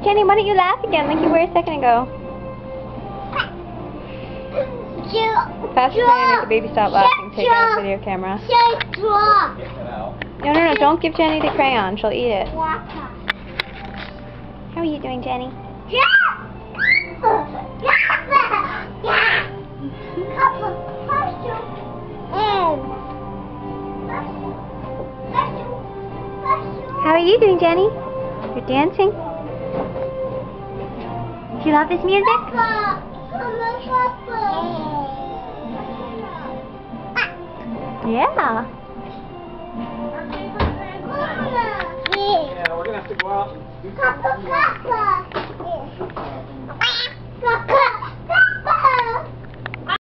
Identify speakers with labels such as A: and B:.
A: Jenny, why don't you laugh again like you were a second ago? Fast way to make the baby stop laughing. Take out a video camera. No. Don't give Jenny the crayon. She'll eat it. How are you doing, Jenny? How are you doing, Jenny? You're dancing? Do you love this music? Yeah.
B: Yeah, we're gonna have to go out and do something.